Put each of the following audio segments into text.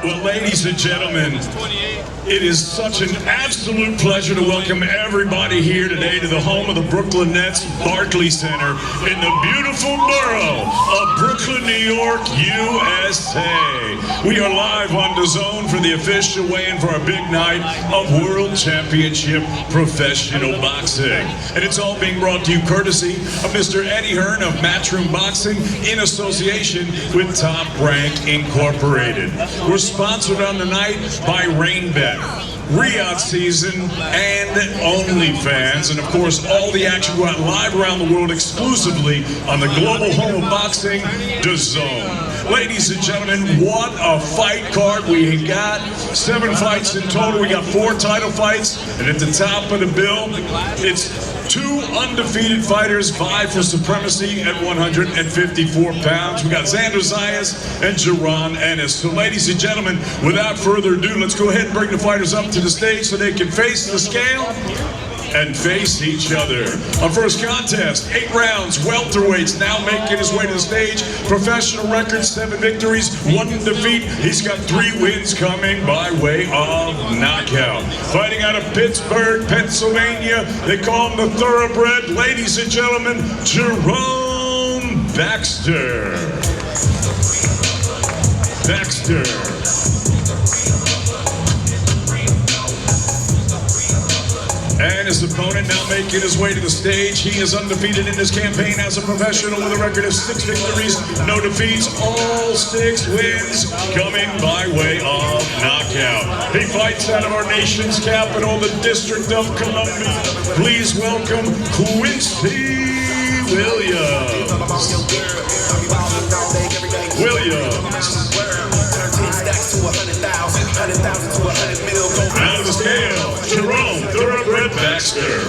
Well, ladies and gentlemen, it is such an absolute pleasure to welcome everybody here today to the home of the Brooklyn Nets, Barclays Center, in the beautiful borough of Brooklyn, New York, USA. We are live on DAZN for the official weigh-in for our big night of World Championship Professional Boxing. And it's all being brought to you courtesy of Mr. Eddie Hearn of Matchroom Boxing in association with Top Rank Incorporated. We're sponsored on the night by RainBet, Riyadh Season, and OnlyFans, and of course all the action go out live around the world exclusively on the global home of boxing, DAZN. Ladies and gentlemen, what a fight card we got. 7 fights in total. We got 4 title fights, and at the top of the bill, it's 2 undefeated fighters vie for supremacy at 154 pounds. We got Xander, Zayas, and Ennis. So ladies and gentlemen, without further ado, let's go ahead and bring the fighters up to the stage so they can face the scale and face each other. Our first contest, 8 rounds, welterweights, now making his way to the stage. Professional record, 7 victories, 1 defeat. He's got 3 wins coming by way of knockout. Fighting out of Pittsburgh, Pennsylvania, they call him the Thoroughbred. Ladies and gentlemen, Jerome Baxter. And his opponent now making his way to the stage. He is undefeated in his campaign as a professional with a record of 6 victories, no defeats, all 6 wins coming by way of knockout. He fights out of our nation's capital, the District of Columbia. Please welcome Quincy Williams. Out of the scale, Jerome Thoroughbred Baxter.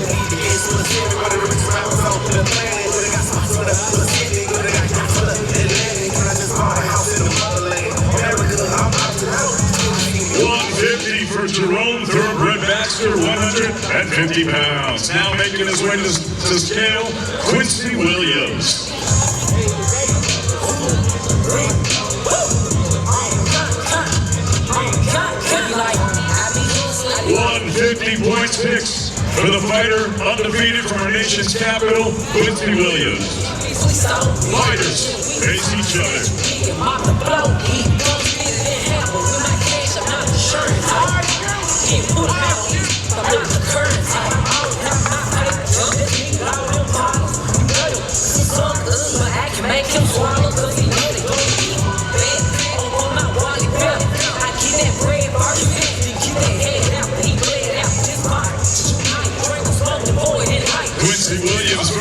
$150 for Jerome Thoroughbred Baxter, 150 pounds. Now making his way to the scale, Quincy Williams. 150.6 for the fighter undefeated from our nation's capital, Quincy Williams. Fighters face each other.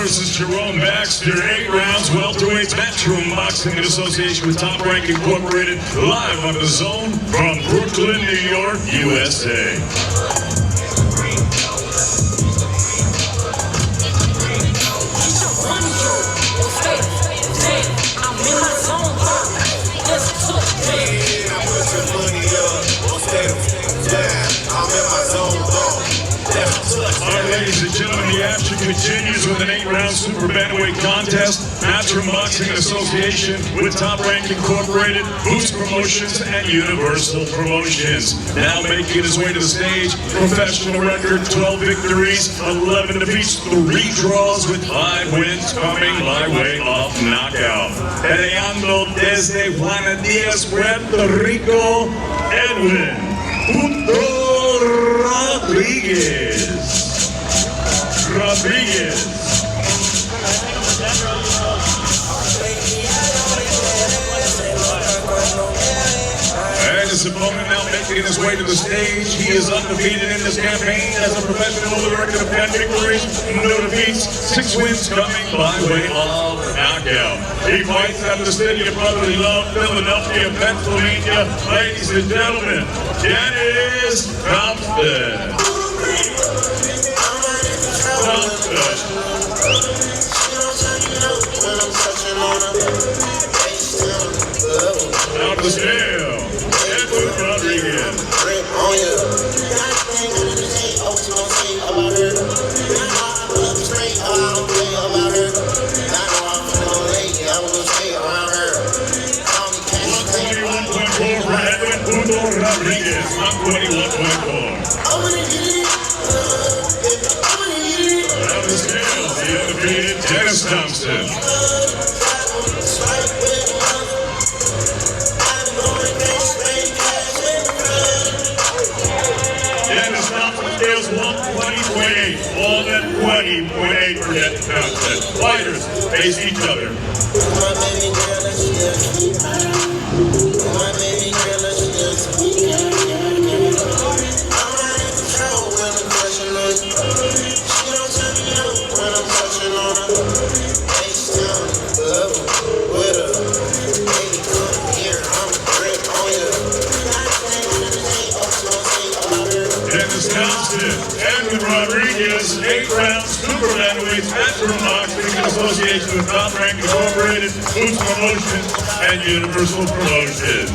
Versus Jerome Baxter, 8 rounds, welterweights, Matchroom Boxing in association with Top Rank Incorporated, live on DAZN from Brooklyn, New York, USA. Ladies and gentlemen, the action continues with an 8-round super bantamweight contest. Matchroom Boxing in association with Top Rank Incorporated, Boost Promotions, and Universal Promotions. Now making his way to the stage, professional record, 12 victories, 11 defeats, 3 draws with 5 wins coming by way of knockout. Peleando desde Juana Díaz, Puerto Rico, Edwin Puto Rodriguez. And his opponent now making his way to the stage. He is undefeated in this campaign as a professional with a record of 10 victories, no defeats, 6 wins coming by way of knockout. He fights out of the city of brotherly love, Philadelphia, Pennsylvania. Ladies and gentlemen, Ennis. Out the scale, Edwin Rodriguez. Rodriguez, 121.4. Around the scale, the undefeated Dennis Thompson. Dennis Thompson scales 120.8. All that 20.8 for Dennis Thompson. Fighters face each other. Dennis Thompson, Edwin Rodriguez, 8-round super bantamweight matchroom boxing in association with Top Rank Incorporated, Boots Promotions, and Universal Promotions.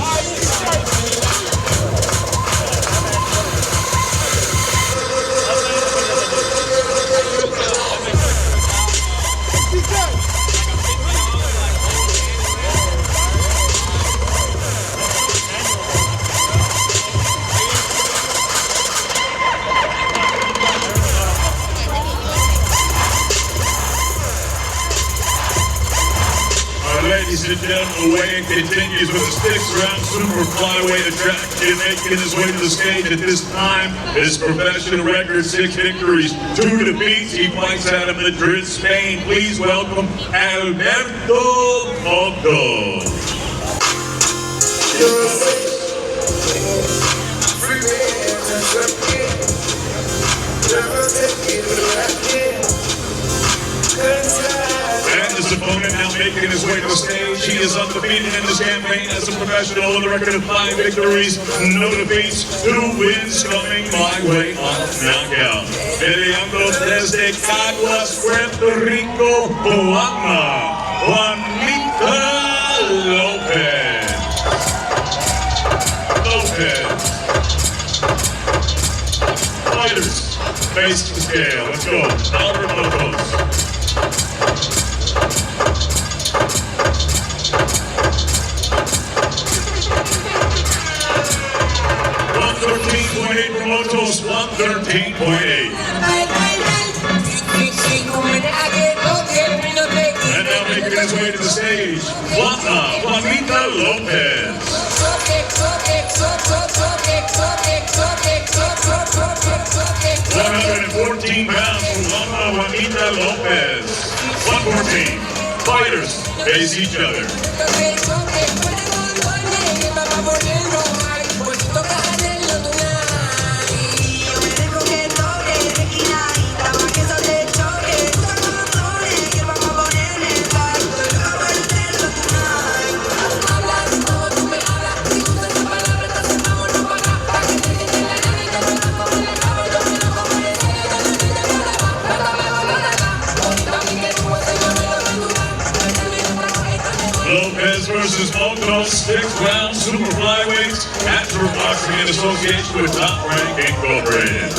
Ladies and gentlemen, the weigh-in continues with the 6-round super flyweight attraction making his way to the stage at this time. His professional record, 6 victories, 2 defeats. He fights out of Madrid, Spain. Please welcome Alberto Moto. And his opponent now making his way to the stage. He is undefeated in this campaign as a professional with a record of 5 victories, no defeats, 2 wins coming my way off knockout. Peleando desde Caguas, Puerto Rico, Juanita Lopez. Fighters, face the scale. Let's go. Alberto Motos. 113.8 for Motos, 113.8. And now making his way to the stage, Juanita Lopez. 114 pounds for Juanita Lopez. 114. Fighters face each other. Lopez versus Motos, 6-round super flyweights, natural boxing in association with Top Rank Incorporated.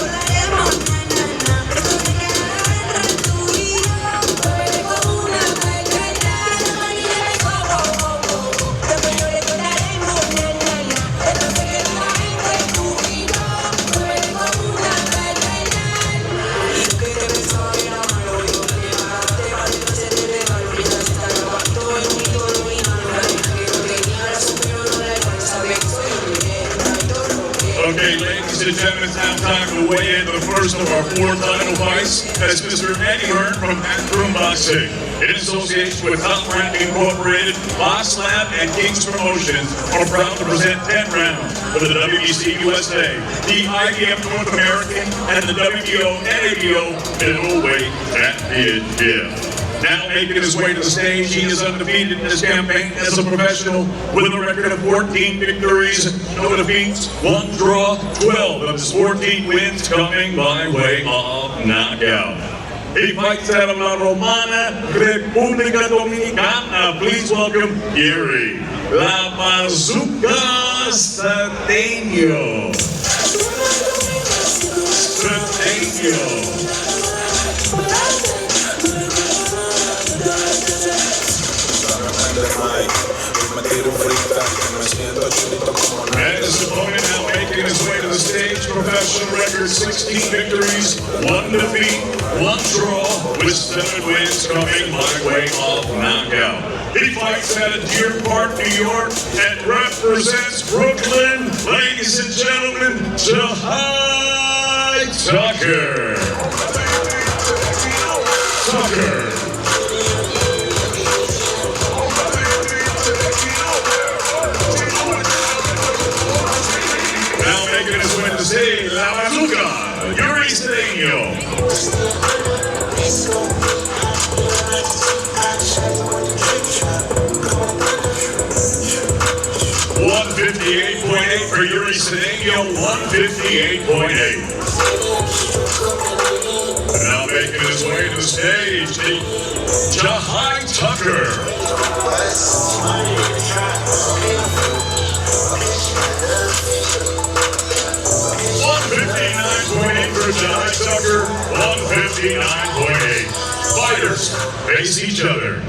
Okay, ladies and gentlemen, it's now time to weigh in the first of our 4 title fights. That's Mr. Eddie Hearn from Backroom Boxing. In association with Top Rank Incorporated, Box Lab, and King's Promotions are proud to present 10 rounds for the WBC USA, the IBF North American, and the WBO NABO Middleweight Championship. Now making his way to the stage, he is undefeated in this campaign as a professional with a record of 14 victories, no defeats, 1 draw, 12 of his 14 wins coming by way of knockout. He fights out of La Romana, República Dominicana. Please welcome Gary La Bazooka Cedeño. And his opponent professional record, 16 victories, 1 defeat, 1 draw, with 7 wins coming by way of knockout. He fights out of Deer Park, New York, and represents Brooklyn. Ladies and gentlemen, Zayas Tucker. Now making his way to say La Bazooka, Yuri Stadium. 158.8 for Yuri Stadium, 158.8. Now making his way to the stage, Zayas Tucker. 159.8 for Zayas Tucker, 159.8. Fighters face each other.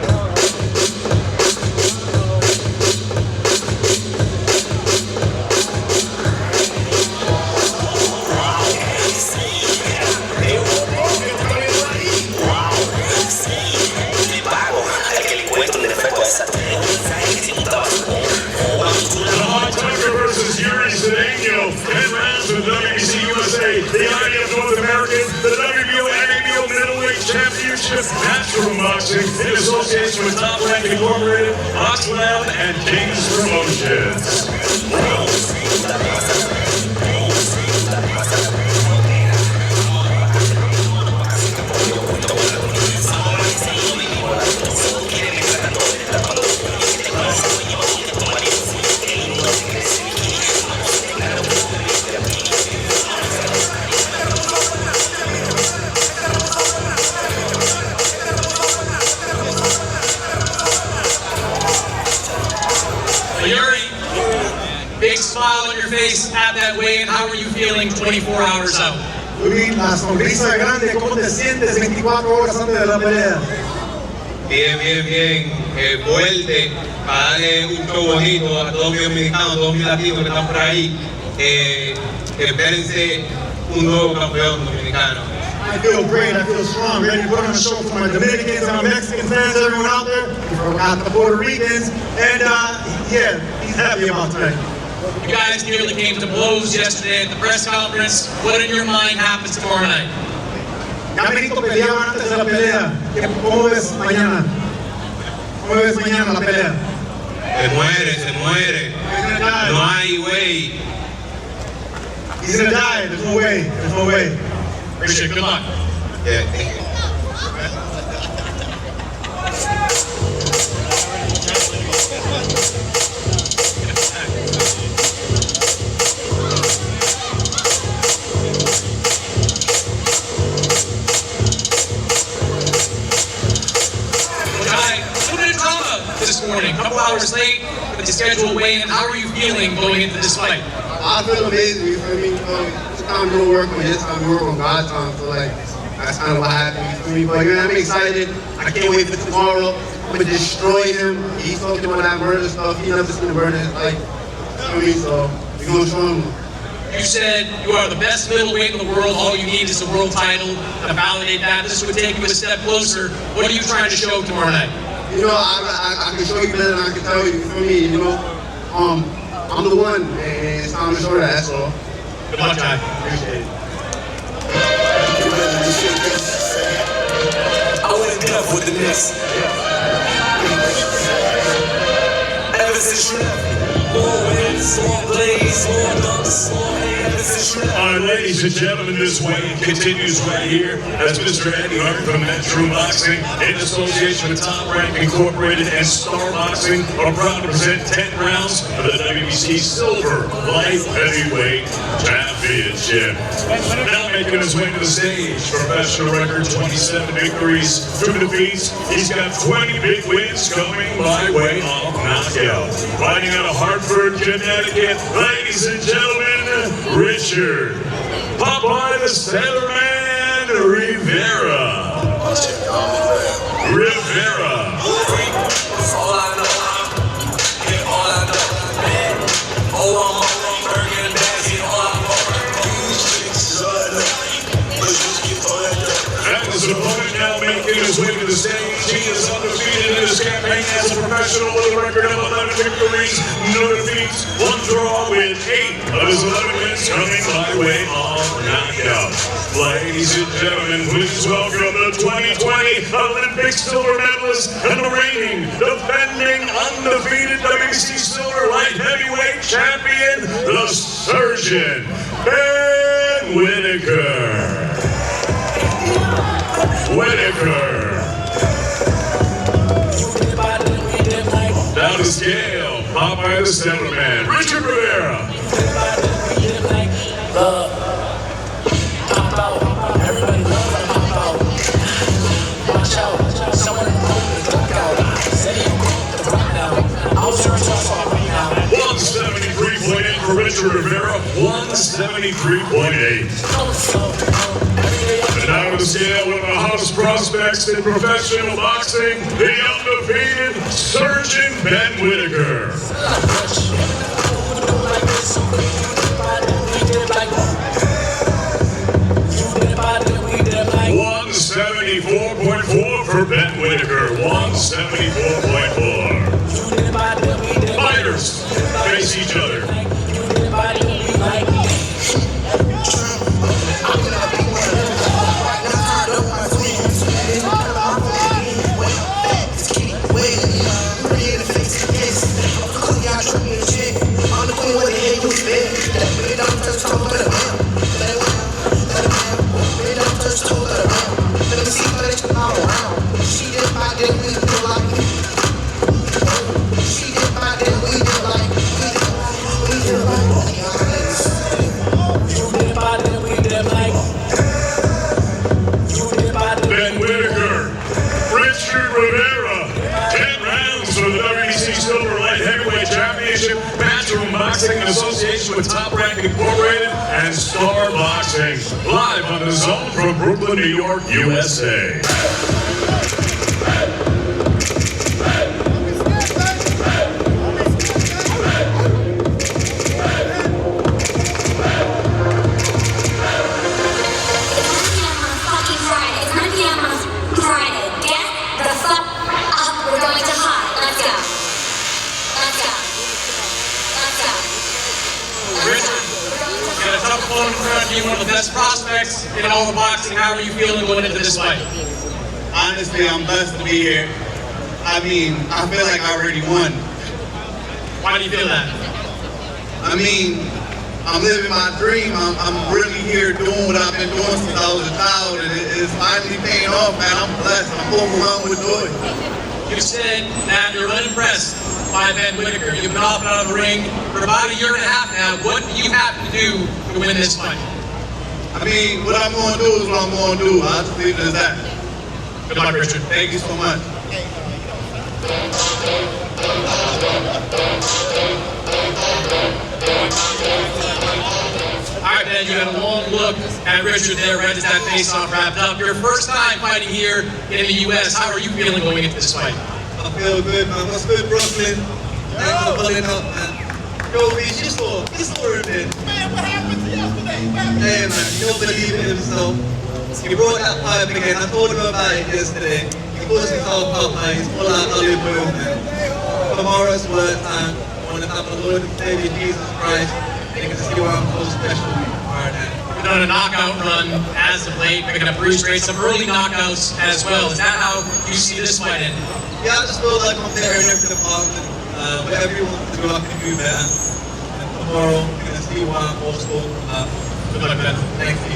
WBC USA, the IBF North American, the WBO Middleweight Championship, Natural Boxing, in association with Top Rank Incorporated, Oxlab, and King's Promotions. Big smile on your face at that weigh-in. How are you feeling 24 hours out? La sonrisa grande, ¿cómo te sientes 24 horas antes de la pelea? Bien, bien, bien. Fuerte, para darle un show bonito a todos mis dominicanos, a todos mis latinos que están por ahí. Espérense un nuevo campeón dominicano. I feel great, I feel strong, ready to put on a show for my Dominicans and my Mexican fans, everyone out there. We forgot the Puerto Ricans, and yeah, he's happy about today. You guys nearly came to blows yesterday at the press conference. What in your mind happens tomorrow night? Caminito peleaban antes de la pelea. ¿Cómo ves mañana? ¿Cómo ves mañana la pelea? Se muere. No hay way. He's gonna die. There's no way. There's no way. Appreciate it. Good luck. Yeah, thank you. This morning, a couple hours late with the scheduled weigh-in. How are you feeling going into this fight? I feel amazing, you feel me? It's time to work on his time, work on God's time. So like, that's kind of what happened, you feel me? But yeah, I'm excited. I can't wait for tomorrow. I'm gonna destroy him. He's talking about that murder stuff. He never seen the murder in his life. You feel me? So we're gonna show him. You said you are the best middleweight in the world. All you need is a world title to validate that. This would take you a step closer. What are you trying to show tomorrow night? You know, I can show you better than I can tell you. You feel me? You know, I'm the one, and it's time to show that. That's all. Good luck, Ty. Appreciate it. I went deaf with the Knicks. Ever since you left, more wins, more plays, more dunks, more hands. All right, ladies and gentlemen, this weigh-in continues right here as Mr. Eddie Hart from Natural Boxing, in association with Top Rank Incorporated and Star Boxing, are proud to present 10 rounds of the WBC Silver Light Heavyweight Championship. Now making his way to the stage, professional record, 27 victories, 2 defeats. He's got 20 big wins coming by way of knockout. Fighting out of Hartford, Connecticut, ladies and gentlemen, Richard Popeye the Sailorman Rivera. professional with a record of 11 victories, no defeats, 1 draw with 8 of his 11 wins coming by way of knockout. Ladies and gentlemen, please welcome the 2020 Olympic silver medalist and the reigning, defending, undefeated WBC silver light heavyweight champion, the Surgeon, Ben Whitaker. Down the scale, Popeye the Silver Man, Richard Rivera. Everybody loves to pop out. Watch out, someone duck out. Say you go to rock now. I'll search us all right now. 173.8 for Richard Rivera, 173.8. And down the scale, one of the hottest prospects in professional boxing, the undefeated Surgeon Ben Whitaker. 174.4 for Ben Whitaker, 174.4. Fighters face each other. Ben Whitaker, Richard Rivera, 10 rounds for the WBC Silver Light Heavyweight Championship, Matchroom Boxing in association with Top Rank Incorporated and Star Boxing, live on the Zone from Brooklyn, New York, USA. In front of you, one of the best prospects in all the boxing. How are you feeling going into this fight? Honestly, I'm blessed to be here. I mean, I feel like I already won. Why do you feel that? I mean, I'm living my dream. I'm really here doing what I've been doing since I was a child, and it's finally paying off, man. I'm blessed. I'm overwhelmed with joy. You said that you're unimpressed by Ben Whitaker. You've been off and out of the ring for about a year and a half now. What do you have to do to win this fight? I mean, what I'm going to do is what I'm going to do. I'll just leave it as that. Good luck, Richard. Thank you so much. All right, Ben, you had a long look at Richard there right as that face-off wrapped up. Your first time fighting here in the U.S. How are you feeling going into this fight? I feel good, man. What's good, Brooklyn? Thanks for pulling up, man. Yo, Reese, you saw it, man. Man, what happened to yesterday, man? Hey, man, he don't believe in himself. He brought that pipe again. I told him about it yesterday. He puts himself up, man. He's full out Hollywood, man. Tomorrow's word time. I want to have the Lord and Savior Jesus Christ. And you can see why I'm so special. You've done a knockout run as of late, picking up 3 straight, some early knockouts as well. Is that how you see this fight ending? Yeah, I just feel like I'm there in every department. Whatever you want to do, I can do that. And tomorrow, you're going to see why I'm also Good luck, Ben. Thank you.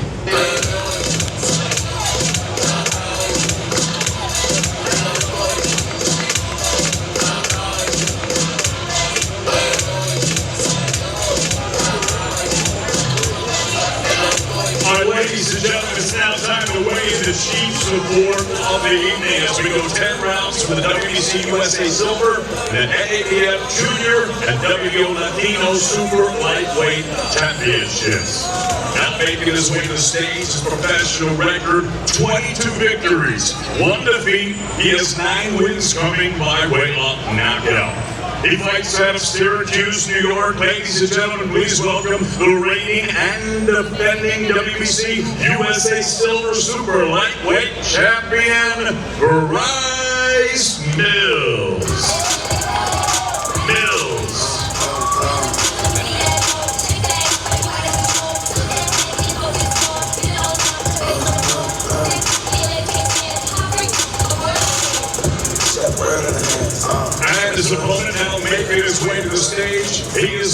All right, ladies and gentlemen, it's now time to weigh in the chief support of the evening as we go 10 rounds for the WBC USA Silver and NABF Junior and WBO Latino Super Lightweight Championships. Now making his way to the stage, his professional record, 22 victories, 1 defeat. He has 9 wins coming by way of knockout. He fights out of Syracuse, New York. Ladies and gentlemen, please welcome the reigning and defending WBC USA Silver Super Lightweight Champion, Bryce Mills.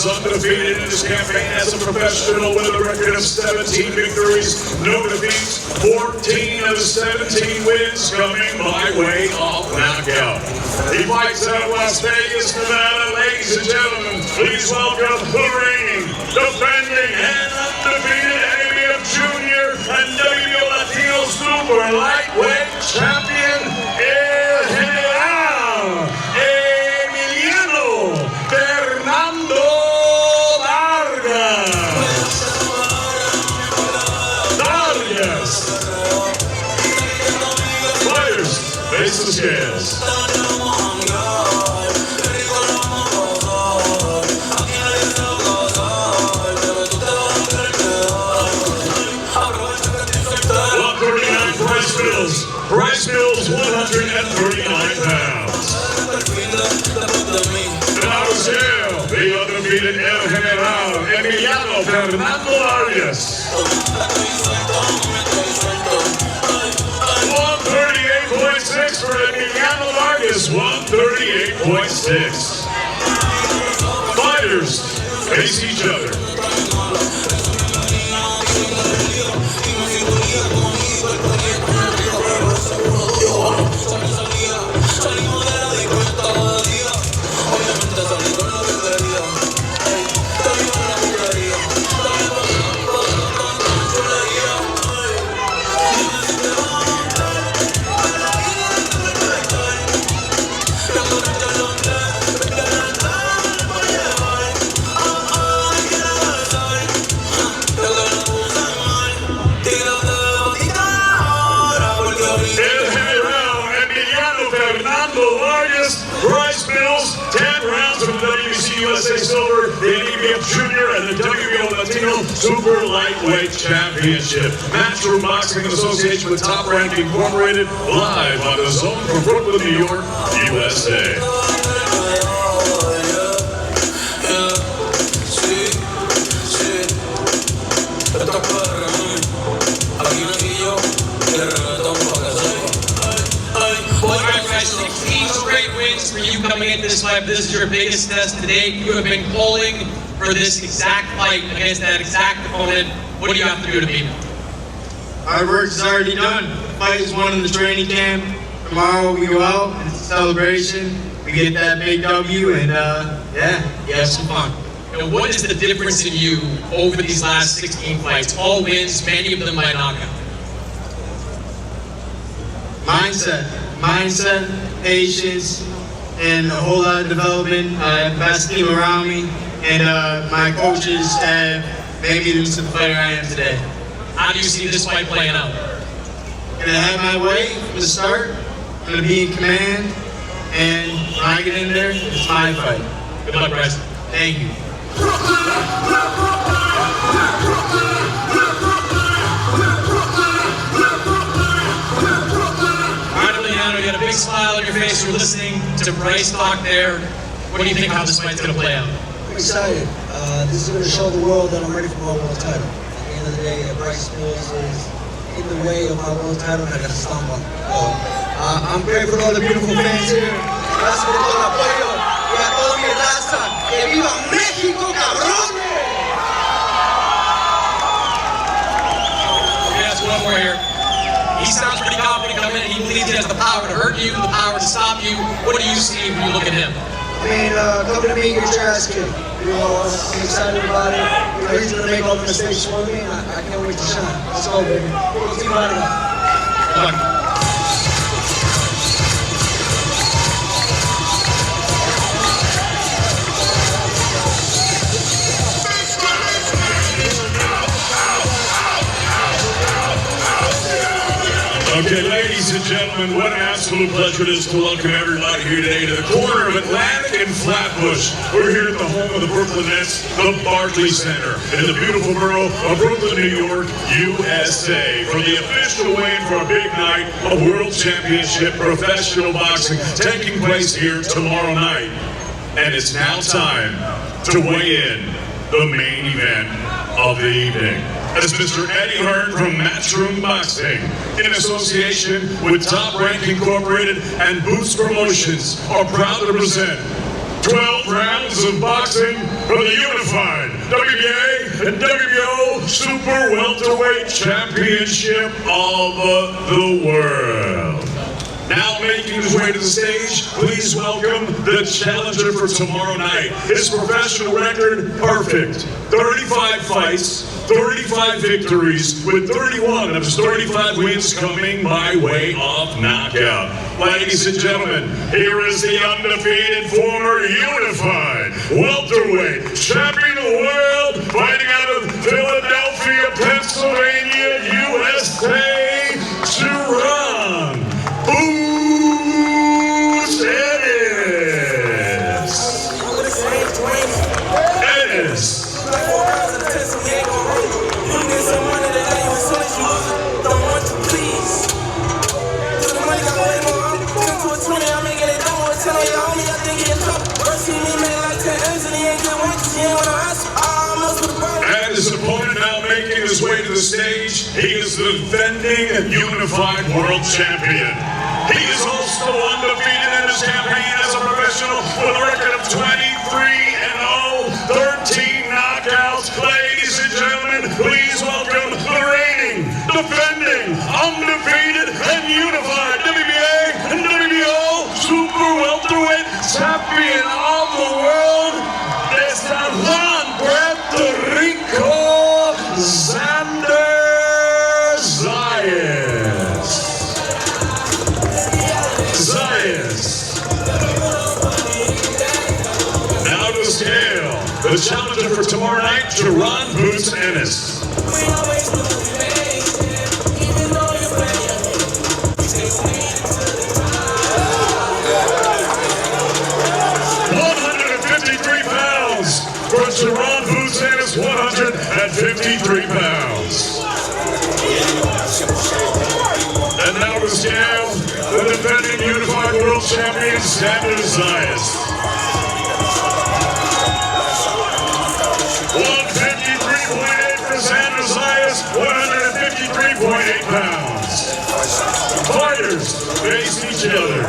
undefeated in his campaign as a professional with a record of 17 victories, no defeats, 14 of his 17 wins coming by way of knockout. He fights out of Las Vegas, Nevada. Ladies and gentlemen, please welcome the reigning, defending, and undefeated ABF Junior and WBO Latino Super Lightweight Champion, El General Emiliano Fernando Vargas. Fighters, face the scales. 139 Price Mills, 139 pounds. Now the undefeated El General Emiliano Fernando Vargas. 138.6 for Emiliano Vargas, 138.6. Fighters face each other. Price Mills, 10 rounds from the WBC USA Silver, the ABF Junior, and the WBO Latino Super Lightweight Championship. Matchroom Boxing in association with Top Rank Incorporated, live on the Zone from Brooklyn, New York, USA. For you coming into this fight, this is your biggest test to date. You have been calling for this exact fight against that exact opponent. What do you have to do to beat him? Our work is already done. The fight is won in the training camp. Tomorrow we go out, and it's a celebration. We get that big W, and yeah, you have some fun. And what is the difference in you over these last 16 fights? All wins, many of them by knockout. Mindset, patience, and a whole lot of development. I have the best team around me, and my coaches have made me into the fighter I am today. How do you see this fight playing out? I'm gonna have my way from the start. I'm gonna be in command, and when I get in there, it's my fight. Good luck, Bryce. Thank you. You had a big smile on your face. You're listening to Bryce talk there. What do you think how this fight's going to play out? I'm excited. This is going to show the world that I'm ready for my world title. At the end of the day, Bryce Mills is in the way of my world title, and I got to stomp on it. I'm grateful for all the beautiful fans here. Gracias por todo el apoyo y a toda mi raza. ¡Que viva México, cabrones! Yes, one more here. He sounds pretty confident coming in. He believes he has the power to hurt you, the power to stop you. What do you see when you look at him? I mean, come to me and get your ass kicked. You know, I'm excited about it. You know, he's going to make all the mistakes for me, and I can't wait to shine. Let's go, baby. Let's keep riding up. Good luck. Okay, ladies and gentlemen, what an absolute pleasure it is to welcome everybody here today to the corner of Atlantic and Flatbush. We're here at the home of the Brooklyn Nets, the Barclays Center, in the beautiful borough of Brooklyn, New York, USA, for the official weigh-in for a big night of World Championship Professional Boxing taking place here tomorrow night. And it's now time to weigh in the main event of the evening. As Mr. Eddie Hearn from Matchroom Boxing, in association with Top Rank Incorporated and Boots Promotions, are proud to present 12 rounds of boxing for the unified WBA and WBO Super Welterweight Championship of the world. Now making his way to the stage, please welcome the challenger for tomorrow night. His professional record, perfect. 35 fights, 35 victories, with 31 of his 35 wins coming by way of knockout. Ladies and gentlemen, here is the undefeated former unified welterweight champion of the world, fighting out of Philadelphia, Pennsylvania, USA, Ceremonial. Who's Ennis? Ennis. And his opponent now making his way to the stage, he is the defending and unified world champion. He is also undefeated in his campaign as a professional with a record of 23-0, 13 knockouts. Ladies and gentlemen, please welcome the reigning, defending, undefeated, and unified WBA and WBO Super Welterweight Champion of the world, de San Juan, Puerto Rico, Xander Zayas. Now to the scale, the challenger for tomorrow night, Jerron Boots Ennis. 153 pounds for Jerron Boots Ennis, 153 pounds. And now to the scale, the defending unified world champion, Xander Zayas. 153.8 for Xander Zayas, 153.8 pounds. Fighters face each other.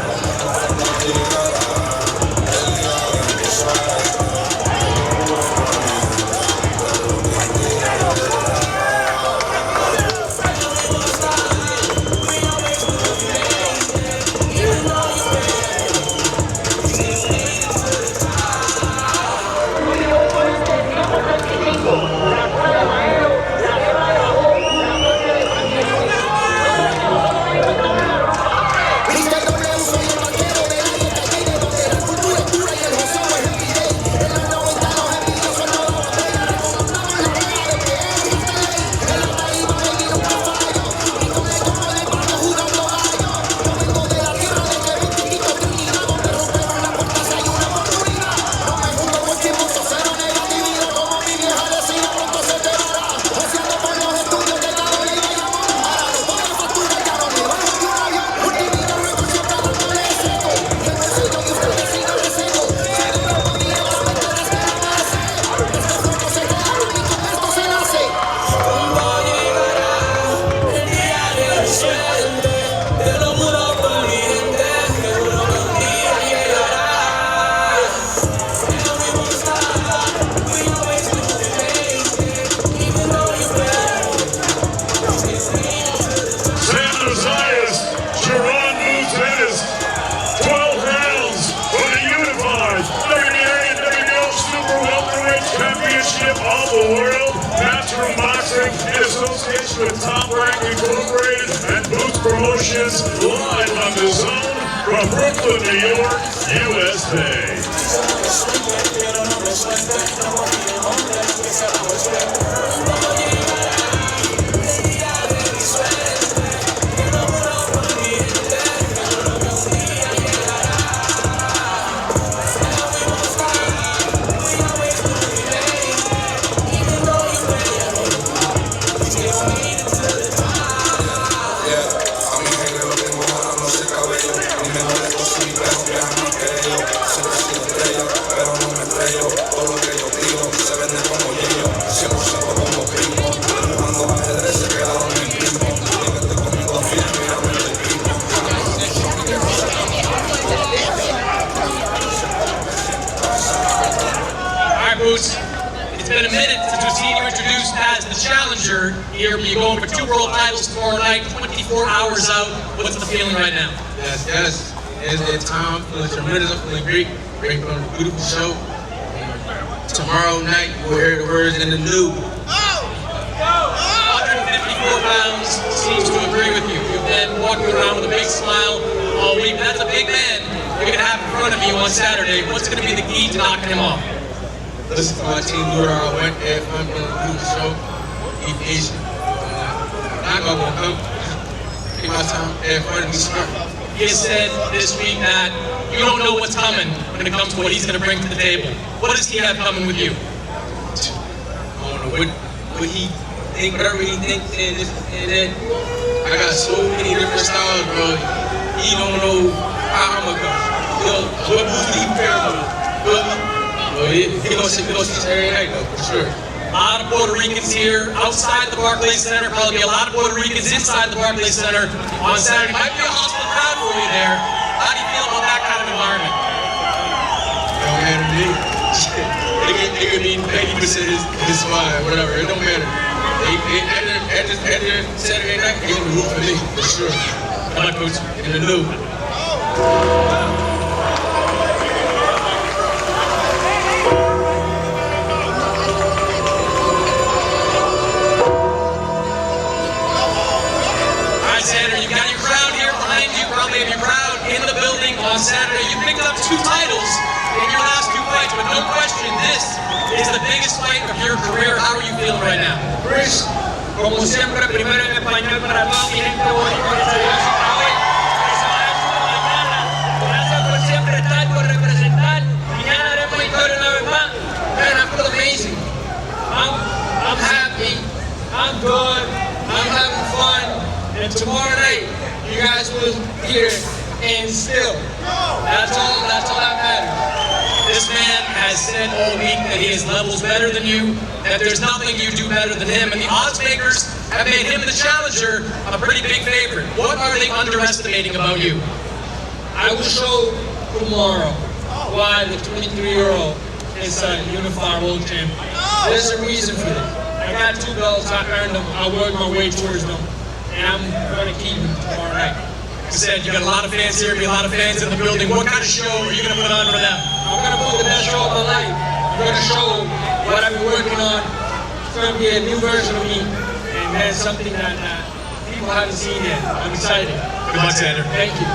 Of the world, Natural Boxing in association with Top Rank Incorporated and Boots Promotions, live on the zone from Brooklyn, New York, USA. Pero no me estrello, todo lo que yo digo se vende como yo. 100% as the challenger here, but you're going for 2 world titles tomorrow night, 24 hours out. What's the feeling right now? Yes. It's time. Feeling tremendous. I'm feeling great. Great for a beautiful show. Tomorrow night, you will hear the words in the new. 154 pounds seems to agree with you. You've been walking around with a big smile all week. That's a big man you're going to have in front of you on Saturday. What's going to be the key to knocking him off? Listen to my team, do what I want. If I'm going to do the show, be patient. I'm not going to come. Take my time. Have fun and be smart. He has said this week that you don't know what's coming when it comes to what he's going to bring to the table. What does he have coming with you? I don't know what he think, whatever he thinks, and then I got so many different styles, bro. He don't know how I'm gonna come. What moves he prepare for? He gonna see every night though, for sure. A lot of Puerto Ricans here outside the Barclays Center. Probably a lot of Puerto Ricans inside the Barclays Center on Saturday. Might be a hostile crowd for you there. How do you feel about that kind of environment? Don't matter to me. They could be 80% his smile, whatever. It don't matter. After Saturday night, they're gonna root for me, for sure. Come on, Coach. In the new. Xander, you got your crowd here behind you, probably have your crowd in the building on Saturday. You picked up 2 titles in your last 2 fights, but no question, this is the biggest fight of your career. How are you feeling right now? Chris, como siempre, primero en español para toda mi gente bonita que se dio su hoy. Gracias por siempre estar, por representar. Mañana haremos historia una vez más. Man, I feel amazing. I'm happy. I'm good. I'm having fun. And tomorrow night, you guys will hear and still. That's all that matters. This man has said all week that he is levels better than you, that there's nothing you do better than him, and the odds makers have made him the challenger a pretty big favorite. What are they underestimating about you? I will show tomorrow why the 23-year-old is a unified world champion. There's a reason for this. I got 2 belts, I earned them, I worked my way towards them, and I'm going to keep them tomorrow night. Like I said, you got a lot of fans here, be a lot of fans in the building. What kind of show are you going to put on for them? I'm going to put the best show of my life. I'm going to show what I've been working on. It's going to be a new version of me, and that's something that people haven't seen yet. I'm excited. Good luck, Xander. Thank you.